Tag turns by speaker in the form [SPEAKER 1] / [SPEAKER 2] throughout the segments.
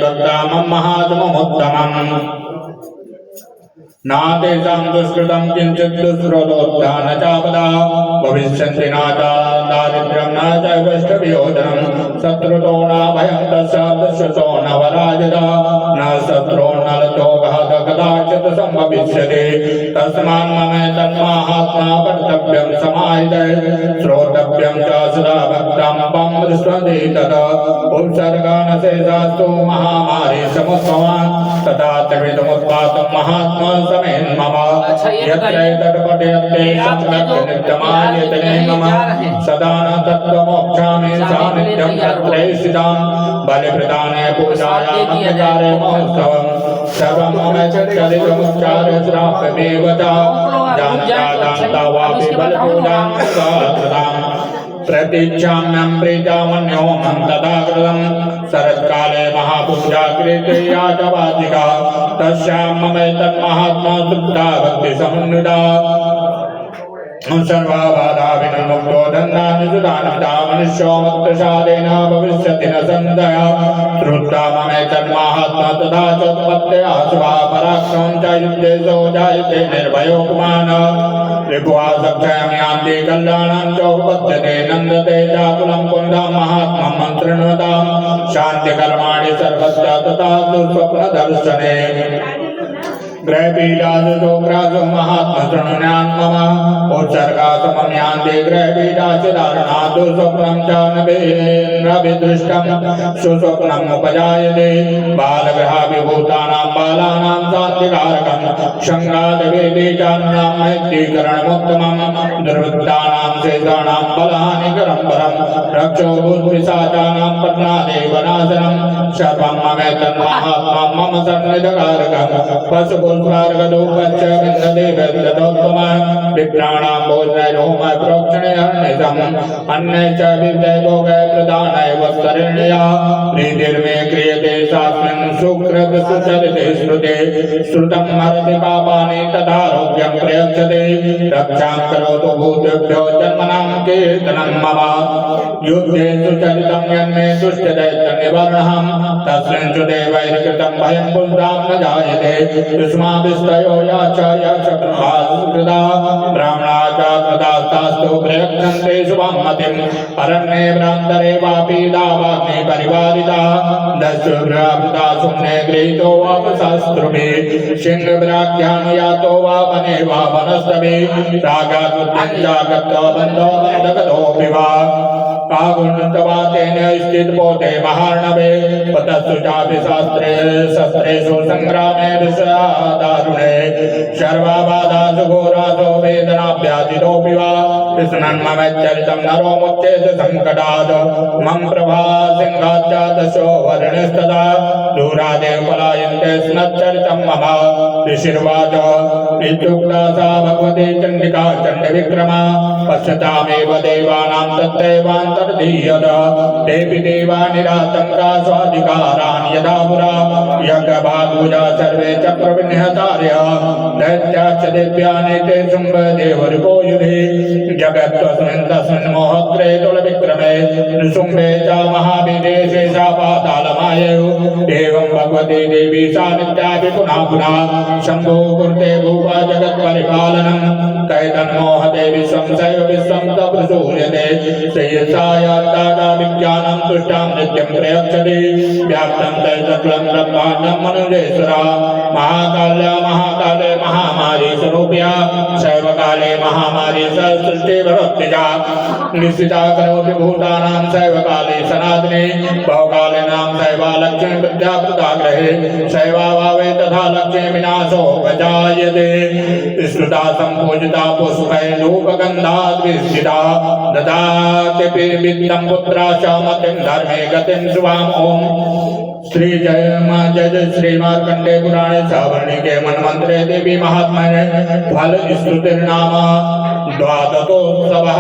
[SPEAKER 1] भक्तामं महात्ममुत्तमम् नातेषां दुष्कृतं किञ्चित् दुष्कृतोत्थान चापदा भविष्यन्ति नाता दारिद्र्यं न च वैष्णवियोजनं शत्रुतो न भयं तस्य दुष्कृतो न वराजदा न शत्रो न लतोगः कदाचित् सम्भविष्यति तस्मान् मम तन्माहात्मा कर्तव्यं समाहितः श्रोतव्यं च सदा भक्तं पं दृष्टि तदा उपसर्गानशेषास्तु महामारी समुद्भवान् तथा त्रिविधमुत्पातं महात्मा समेन मम यत्र तत्पठयते सम्यक् नित्यमायतने मम सदा न तत्त्वमोक्षामि सानिध्यं तत्रे स्थितां बलिप्रदाने पूजायां मन्यकारे महोत्सवम् सर्वं मम चरितमुच्चार्य श्राप्यमेव च जानता वापि बलपूजां कृताम् प्रतीक्षाम्यं प्रीतामन्यो मम तथा कृतं शरत्काले महापूजा क्रियते या च वाचिका तस्यां मम तन्महात्मा तृप्ता भक्तिसमन्विता सर्वबाधा विनिर्मुक्तो धन्यानुसुधानता मनुष्यो मुक्तशालेन भविष्यति न संशयः श्रुत्वा मम तन्महात्मा तथा चोत्पत्त्या शुभा पराक्रमं च युद्धेषु जायते निर्भयो पुमानः रिपुः सक्षयं यान्ति कल्याणं चोपपद्यते नन्दते चाकुलं कुन्दं महात्मं मन्त्रणतां शान्तिकर्माणि सर्वस्य तथा दुःस्वप्नदर्शने ग्रहपीडासुग्रासो महात्मशृणुन्यान् मम उत्सर्गासमं यान्ति ग्रहपीडाचिदारणादु स्वप्नं च नभिदृष्टं सुस्वप्नमुपजायते बालग्रहाभिभूतानां बालानां शान्तिकारकं शङ्गादवेदीचान्नां मैत्रीकरणमुत्तमं दुर्वृत्तानां शेषाणां बलहानिकरं परं रक्षोभूद्विषाचानां पद्मादेवनाशनं सर्वं मम तन्महात्मा मम सन्निधकारकं पशुपुत्रार्गदोपच्च विन्ददेवोत्तमः विप्राणां भोजनैरोम प्रोक्षणे हर्निशम् अन्ये च विद्यैभोगै प्रदानै वस्तरिण्या प्रीतिर्मे क्रियते सास्मिन् सुकृत सुचरिते श्रुते श्रुतं हरति पापानि तथारोग्यं प्रयच्छते रक्षां करोतु भूतेभ्यो जन्मनां कीर्तनं मम युद्धे सुचरितं यन्मे दुष्टदैत्यनिवर्णहं तस्मिन् च देवैर्कृतं भयं पुंसां न जायते युष्माभिस्तयो याचकृता ब्राह्मणाचाकृतास्तास्तु प्रयच्छन्ते शुभं मतिम् अरण्ये भ्रान्तरे वापि दावाग्ने परिवारिता दस्युभ्रावृता सुम्ने गृहीतो वापशास्त्रुभिः सिंहभ्राख्यानुयातो वा वने वा वनस्तभिः रागाद्बुद्धिं चागतो बन्धो बन्धगतोऽपि वा कागुण्तवा तेन स्थितपोते महार्णवे पतस्तु चापि शास्त्रे शस्त्रेषु सङ्ग्रामे दारुणे सर्वाबाधासु घोरासु वेदनाभ्यादितोऽपि वा कृष्णन्ममच्चरितं नरो मुच्येत सङ्कटात् मम प्रभा सिंहाच्चादशो वर्णस्तदा दूरादेव पलायन्ते स्मच्चरितं मम ऋषिर्वाच इत्युक्ता सा भगवती चण्डिका चण्डविक्रमा पश्यतामेव देवानां तत्रैवान्तर्धीयत देवी देवानिरातङ्का स्वाधिकारान् यथा पुरा यज्ञभागपूजा सर्वे च प्रविनिहतार्यः दैत्याश्च दिव्यानेते शुम्भदेवरिपो युधे जगत्तस्मिन् तस्मिन् मोहग्रे तुलविक्रमे नृशुम्भे च महावीरे शेषा पातालमायौ एवं भगवती देवी सा नित्यापि पुनः पुनः शम्भो कुरुते भूपा जगत्परिपालनं कैतन्मोहते विश्वं सैव विश्वं तप्रसूयते श्रेयसायात्तादा विज्ञानं तुष्टां नित्यं प्रयच्छति व्याप्तं तैतक्लं ब्रह्माण्डं मनुजेश्वरा महाकाल्या महाकाले महामारी स्वरूप्या शैवकाले महामारी सृष्टिभवत्यजा निश्चिता करोति भूतानां शैवकाले सनातने बहुकाले नाम शैवा लक्ष्मी विद्याकृताग्रहे शैवाभावे तथा लक्ष्मी विनाशो वजायते श्रुता सम्पूजिता पुष्पैर्धूपगन्धाद्विस्थिता ददाति वित्तं पुत्राशामतिं धर्मे गतिं शुभाम् ओम् श्री जय श्री मार्कंडे पुराणे सावर्णिके मनमंत्रे देवी महात्म्ये फल स्तुतिर्नाम द्वादशोत्सवः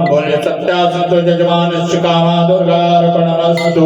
[SPEAKER 1] बोले सत्यासंतो जजमानस्य कामा दुर्गार्पणमस्तु।